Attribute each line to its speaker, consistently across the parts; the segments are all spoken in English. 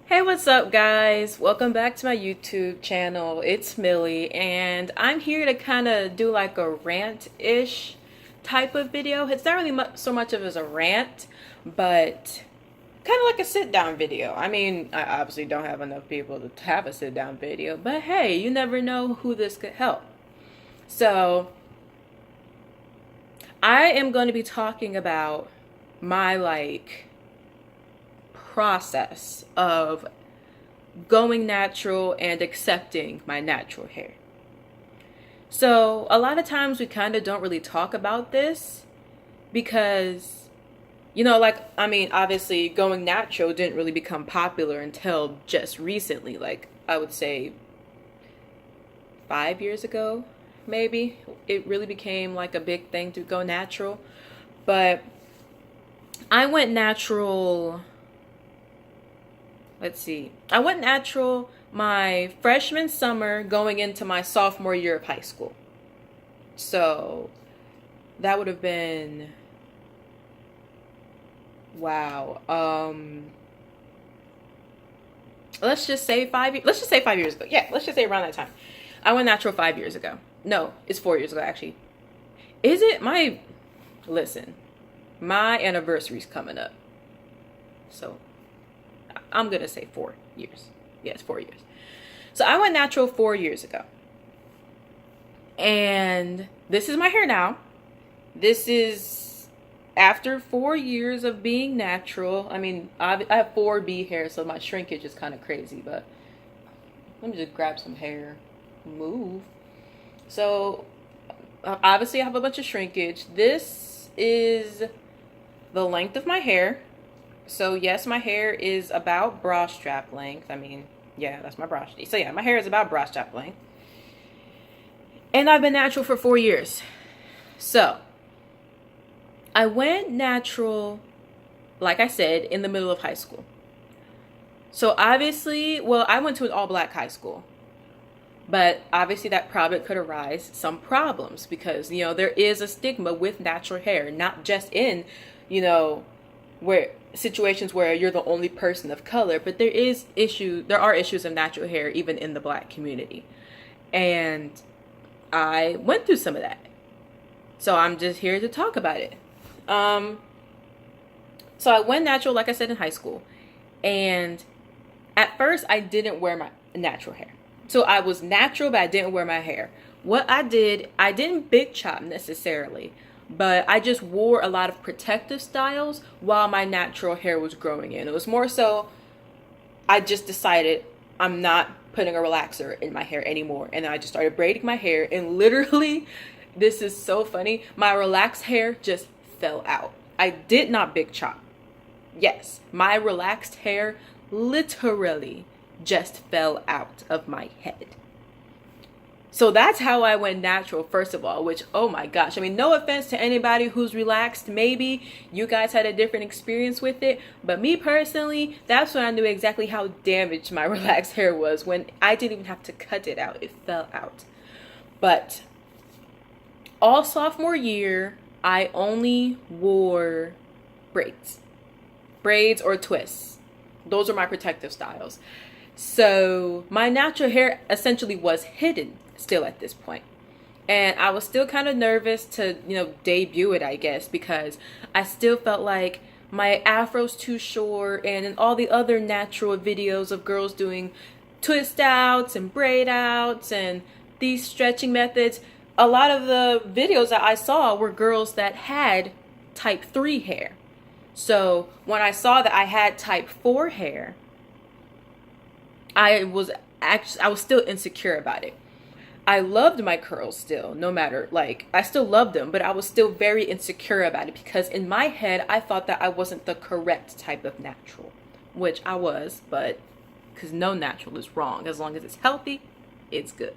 Speaker 1: Hey, what's up, guys? Welcome back to my YouTube channel. It's Millie, and I'm here to kind of do like a rant-ish type of video. It's not really so much of as a rant, but kind of like a sit-down video. I mean, I obviously don't have enough people to have a sit-down video, but hey, you never know who this could help. So, I am going to be talking about my process of going natural and accepting my natural hair. So a lot of times we kind of don't really talk about this because, obviously going natural didn't really become popular until just recently. Like, I would say 5 years ago, maybe, it really became like a big thing to go natural. But I went natural. I went natural my freshman summer going into my sophomore year of high school. So that would have been, wow. Let's just say 5 years. Let's just say 5 years ago. Yeah, let's just say around that time. I went natural 5 years ago. No, it's 4 years ago, actually. Is it? Listen, my anniversary's coming up. So I'm going to say 4 years. Yes, 4 years. So I went natural 4 years ago. And this is my hair now. This is after 4 years of being natural. I mean, I have 4B hair, so my shrinkage is kind of crazy. But let me just grab some hair. Move. So obviously I have a bunch of shrinkage. This is the length of my hair. So yes, my hair is about bra strap length. I mean, yeah, that's my bra. So yeah, my hair is about bra strap length. And I've been natural for 4 years. So I went natural, like I said, in the middle of high school. So obviously, well, I went to an all-black high school. But obviously that probably could arise some problems because, there is a stigma with natural hair, not just in, where situations where you're the only person of color, but there are issues of natural hair even in the black community. And I went through some of that. So I'm just here to talk about it. So I went natural, like I said, in high school. And at first I didn't wear my natural hair. So I was natural, but I didn't wear my hair. What I did, I didn't big chop necessarily, but I just wore a lot of protective styles while my natural hair was growing in. It was more so, I just decided I'm not putting a relaxer in my hair anymore. And then I just started braiding my hair, and literally, this is so funny, my relaxed hair just fell out. I did not big chop. Yes, my relaxed hair literally just fell out of my head. So that's how I went natural, first of all, which, oh my gosh. I mean, no offense to anybody who's relaxed. Maybe you guys had a different experience with it. But me personally, that's when I knew exactly how damaged my relaxed hair was, when I didn't even have to cut it out. It fell out. But all sophomore year, I only wore braids. Braids or twists. Those are my protective styles. So my natural hair essentially was hidden still at this point. And I was still kind of nervous to, debut it, I guess, because I still felt like my afro's too short, and in all the other natural videos of girls doing twist outs and braid outs and these stretching methods, a lot of the videos that I saw were girls that had type 3 hair. So when I saw that I had type 4 hair, I was still insecure about it. I loved my curls still, no matter, I still loved them, but I was still very insecure about it because in my head, I thought that I wasn't the correct type of natural, which I was, but because no natural is wrong. As long as it's healthy, it's good.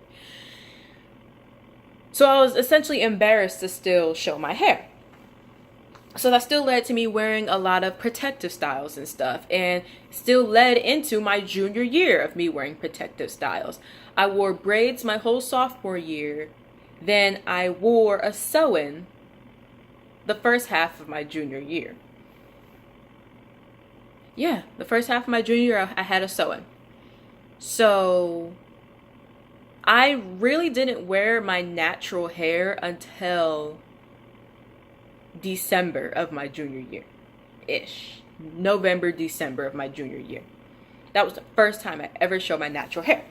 Speaker 1: So I was essentially embarrassed to still show my hair. So that still led to me wearing a lot of protective styles and stuff, and still led into my junior year of me wearing protective styles. I wore braids my whole sophomore year. Then I wore a sew-in the first half of my junior year. Yeah, the first half of my junior year, I had a sew-in. So I really didn't wear my natural hair until December of my junior year-ish. November, December of my junior year. That was the first time I ever showed my natural hair.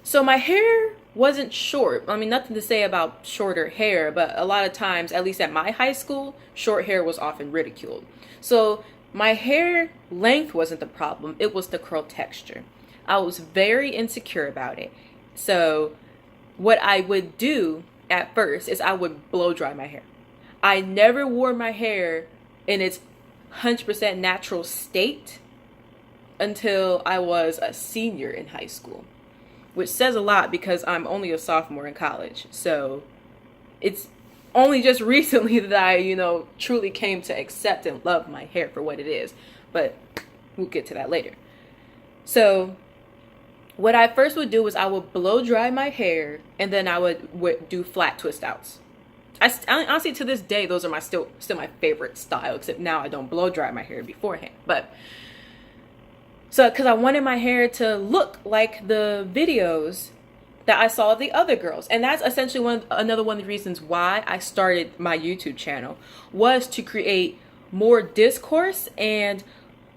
Speaker 1: So my hair wasn't short. I mean, nothing to say about shorter hair, but a lot of times, at least at my high school, short hair was often ridiculed. So my hair length wasn't the problem. It was the curl texture. I was very insecure about it. So what I would do at first is I would blow dry my hair. I never wore my hair in its 100% natural state until I was a senior in high school, which says a lot because I'm only a sophomore in college. So it's only just recently that I, truly came to accept and love my hair for what it is. But we'll get to that later. So what I first would do is I would blow dry my hair, and then I would do flat twist outs. I honestly, to this day, those are still my favorite style, except now I don't blow dry my hair beforehand. But so, because I wanted my hair to look like the videos that I saw of the other girls. And that's essentially another one of the reasons why I started my YouTube channel, was to create more discourse and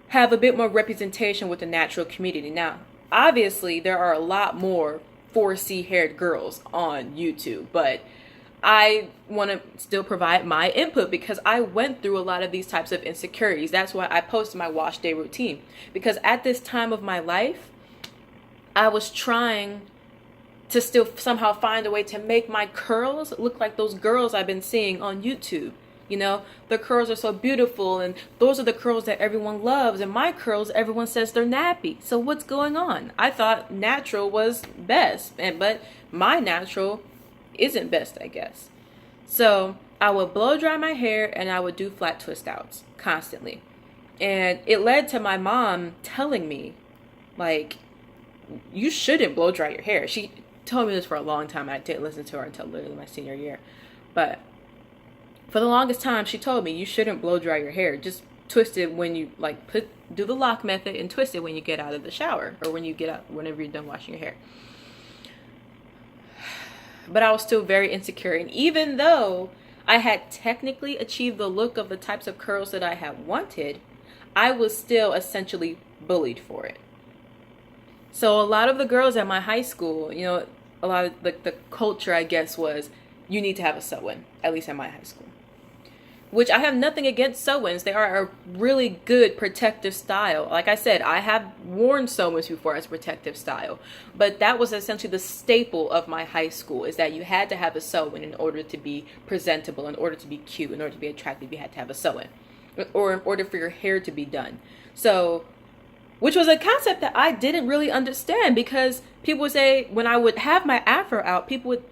Speaker 1: have a bit more representation with the natural community. Now, obviously, there are a lot more 4C haired girls on YouTube, but I want to still provide my input because I went through a lot of these types of insecurities. That's why I posted my wash day routine, because at this time of my life, I was trying to still somehow find a way to make my curls look like those girls I've been seeing on YouTube. The curls are so beautiful, and those are the curls that everyone loves, and my curls, everyone says they're nappy. So what's going on? I thought natural was best, but my natural isn't best, I guess. So I would blow dry my hair and I would do flat twist outs constantly. And it led to my mom telling me, like, you shouldn't blow dry your hair. She told me this for a long time. I didn't listen to her until literally my senior year. But for the longest time, she told me you shouldn't blow dry your hair. Just twist it when you do the lock method and twist it when you get out of the shower, or whenever you're done washing your hair. But I was still very insecure. And even though I had technically achieved the look of the types of curls that I had wanted, I was still essentially bullied for it. So a lot of the girls at my high school, a lot of the culture, I guess, was you need to have a sew-in, at least at my high school. Which I have nothing against sew-ins. They are a really good protective style. Like I said, I have worn sew-ins before as protective style. But that was essentially the staple of my high school, is that you had to have a sew-in in order to be presentable, in order to be cute, in order to be attractive, you had to have a sew-in. Or in order for your hair to be done. So, which was a concept that I didn't really understand, because people would say, when I would have my afro out, people would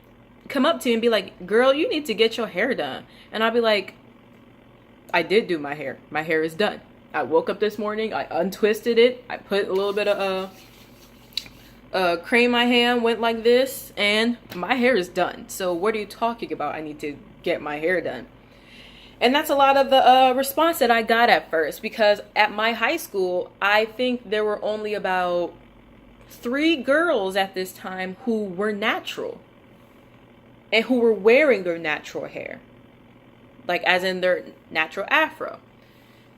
Speaker 1: come up to me and be like, girl, you need to get your hair done. And I'd be like, I did do my hair. My hair is done. I woke up this morning, I untwisted it, I put a little bit of cream in my hand, went like this, and my hair is done. So what are you talking about? I need to get my hair done. And that's a lot of the response that I got at first, because at my high school, I think there were only about 3 girls at this time who were natural and who were wearing their natural hair. Like, as in their natural afro.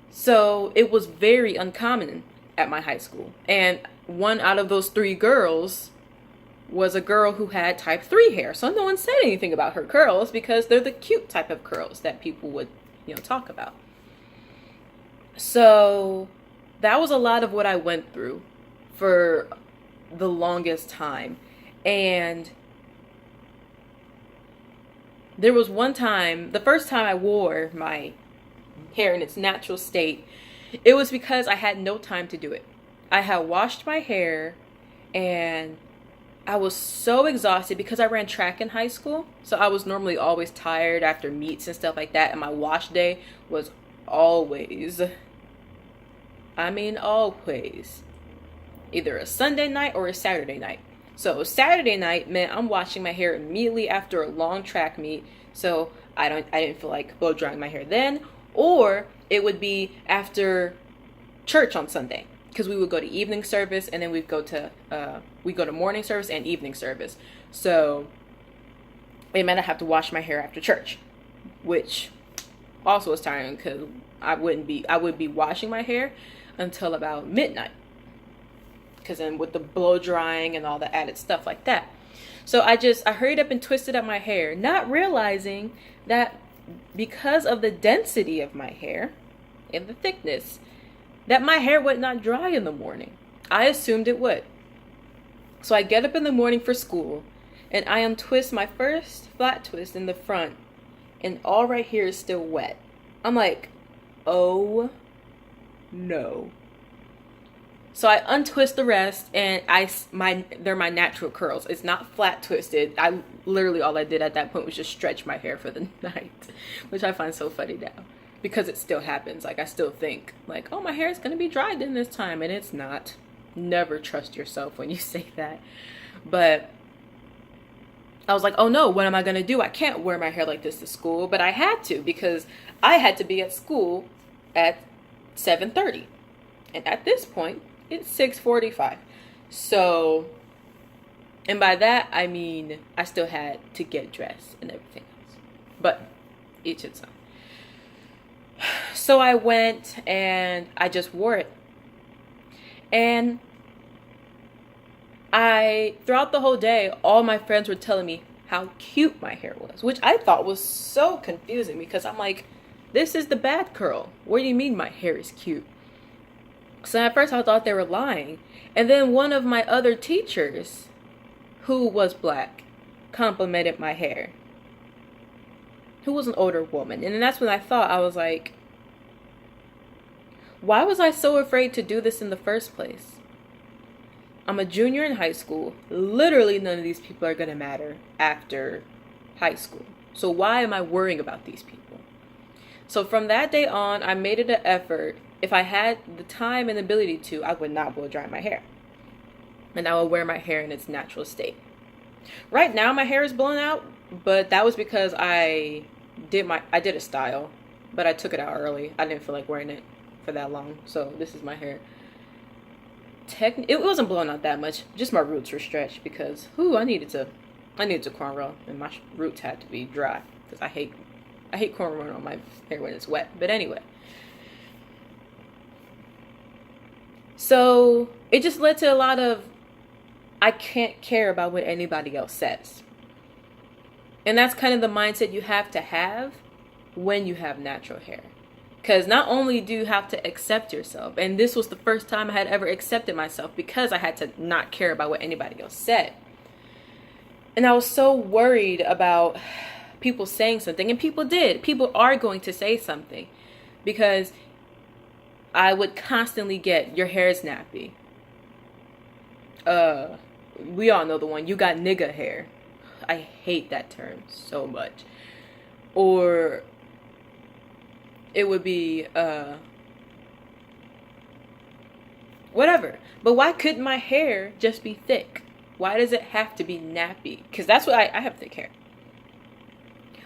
Speaker 1: So it was very uncommon at my high school. And one out of those 3 girls was a girl who had type 3 hair. So no one said anything about her curls, because they're the cute type of curls that people would, talk about. So that was a lot of what I went through for the longest time. And there was one time, the first time I wore my hair in its natural state, it was because I had no time to do it. I had washed my hair and I was so exhausted because I ran track in high school. So I was normally always tired after meets and stuff like that. And my wash day was always either a Sunday night or a Saturday night. So Saturday night meant I'm washing my hair immediately after a long track meet. So I didn't feel like blow drying my hair then. Or it would be after church on Sunday, because we would go to evening service, and then we'd go to morning service and evening service. So it meant I have to wash my hair after church, which also was tiring because I would be washing my hair until about midnight, because then with the blow drying and all the added stuff like that. So I hurried up and twisted up my hair, not realizing that because of the density of my hair and the thickness, that my hair would not dry in the morning. I assumed it would. So I get up in the morning for school, and I untwist my first flat twist in the front, and all right here is still wet. I'm like, oh no. So I untwist the rest, and they're my natural curls. It's not flat twisted. I literally, all I did at that point was just stretch my hair for the night, which I find so funny now, because it still happens. Like, I still think like, oh, my hair is gonna be dried in this time, and it's not. Never trust yourself when you say that. But I was like, oh no, what am I gonna do? I can't wear my hair like this to school, but I had to, because I had to be at school at 7:30, and at this point it's 6:45. So, and by that I mean I still had to get dressed and everything else, but each its own. So I went and I just wore it, and throughout the whole day, all my friends were telling me how cute my hair was, which I thought was so confusing, because I'm like, this is the bad curl. What do you mean my hair is cute? So at first I thought they were lying. And then one of my other teachers, who was black, complimented my hair, who was an older woman. And then that's when I was like, why was I so afraid to do this in the first place? I'm a junior in high school. Literally none of these people are going to matter after high school. So why am I worrying about these people? So from that day on, I made it an effort. If I had the time and ability to, I would not blow dry my hair. And I would wear my hair in its natural state. Right now my hair is blown out, but that was because I did a style, but I took it out early. I didn't feel like wearing it for that long. So this is my hair. It wasn't blown out that much. Just my roots were stretched, because I needed to cornrow, and my roots had to be dry, because I hate cornrowing on my hair when it's wet. But anyway, so it just led to a lot of, I can't care about what anybody else says. And that's kind of the mindset you have to have when you have natural hair. Because not only do you have to accept yourself, and this was the first time I had ever accepted myself, because I had to not care about what anybody else said. And I was so worried about people saying something, and people did. People are going to say something, because I would constantly get, your hair is nappy. We all know the one, you got nigga hair. I hate that term so much. Or it would be whatever. But why couldn't my hair just be thick? Why does it have to be nappy? Because that's what I have thick hair.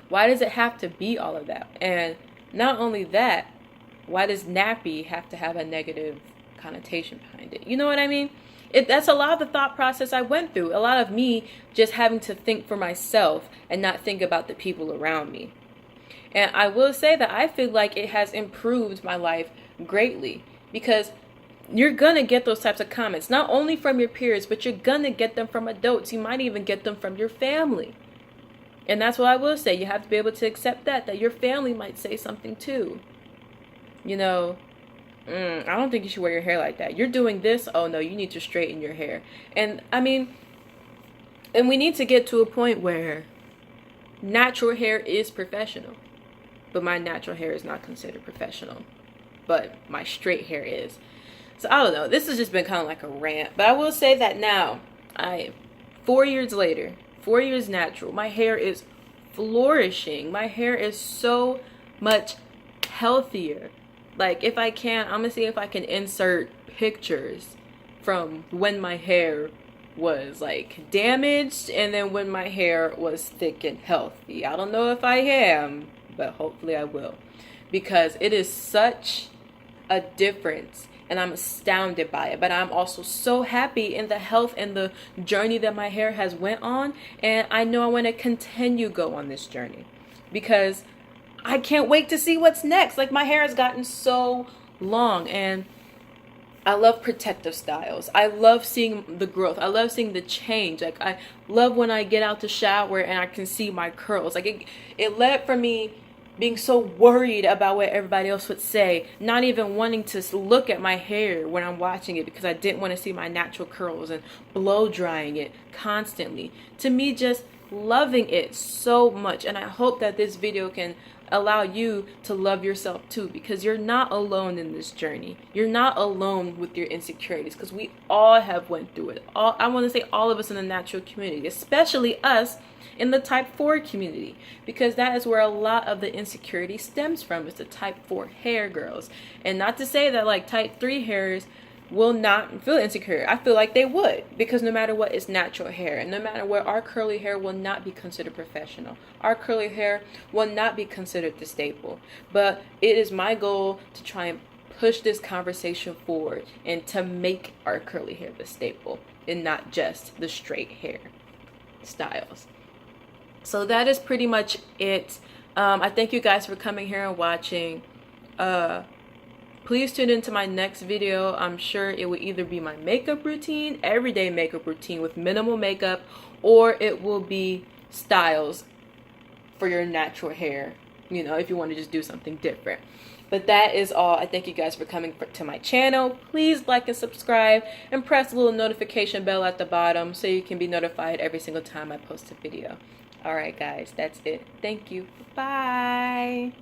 Speaker 1: Why does it have to be all of that? And not only that, why does nappy have to have a negative connotation behind it? You know what I mean? That's a lot of the thought process I went through. A lot of me just having to think for myself and not think about the people around me. And I will say that I feel like it has improved my life greatly, because you're going to get those types of comments, not only from your peers, but you're going to get them from adults. You might even get them from your family. And that's what I will say. You have to be able to accept that your family might say something too. You know, I don't think you should wear your hair like that. You're doing this. Oh no, you need to straighten your hair. And I mean, and we need to get to a point where natural hair is professional. But my natural hair is not considered professional. But my straight hair is. So I don't know. This has just been kind of like a rant. But I will say that now, 4 years later, 4 years natural, my hair is flourishing. My hair is so much healthier. Like, if I can, I'm going to see if I can insert pictures from when my hair was like damaged and then when my hair was thick and healthy. I don't know if I am, but hopefully I will. because it is such a difference, and I'm astounded by it. But I'm also so happy in the health and the journey that my hair has went on, and I know I want to continue go on this journey because I can't wait to see what's next. Like, my hair has gotten so long, and I love protective styles. I love seeing the growth. I love seeing the change. Like, I love when I get out the shower and I can see my curls. Like, it led for me being so worried about what everybody else would say, not even wanting to look at my hair when I'm watching it because I didn't want to see my natural curls, and blow drying it constantly. To me, just loving it so much. And I hope that this video can allow you to love yourself too, because you're not alone in this journey. You're not alone with your insecurities, because we all have went through it. I want to say all of us in the natural community, especially us in the type 4 community, because that is where a lot of the insecurity stems from. It's the type 4 hair girls. And not to say that like type 3 hairs will not feel insecure. I feel like they would, because no matter what, it's natural hair, and no matter what, our curly hair will not be considered professional. Our curly hair will not be considered the staple. But it is my goal to try and push this conversation forward and to make our curly hair the staple and not just the straight hair styles. So that is pretty much it. I thank you guys for coming here and watching. Please tune into my next video. I'm sure it will either be my makeup routine, everyday makeup routine with minimal makeup, or it will be styles for your natural hair, you know, if you want to just do something different. But that is all. I thank you guys for coming to my channel. Please like and subscribe, and press the little notification bell at the bottom so you can be notified every single time I post a video. All right, guys, that's it. Thank you. Bye.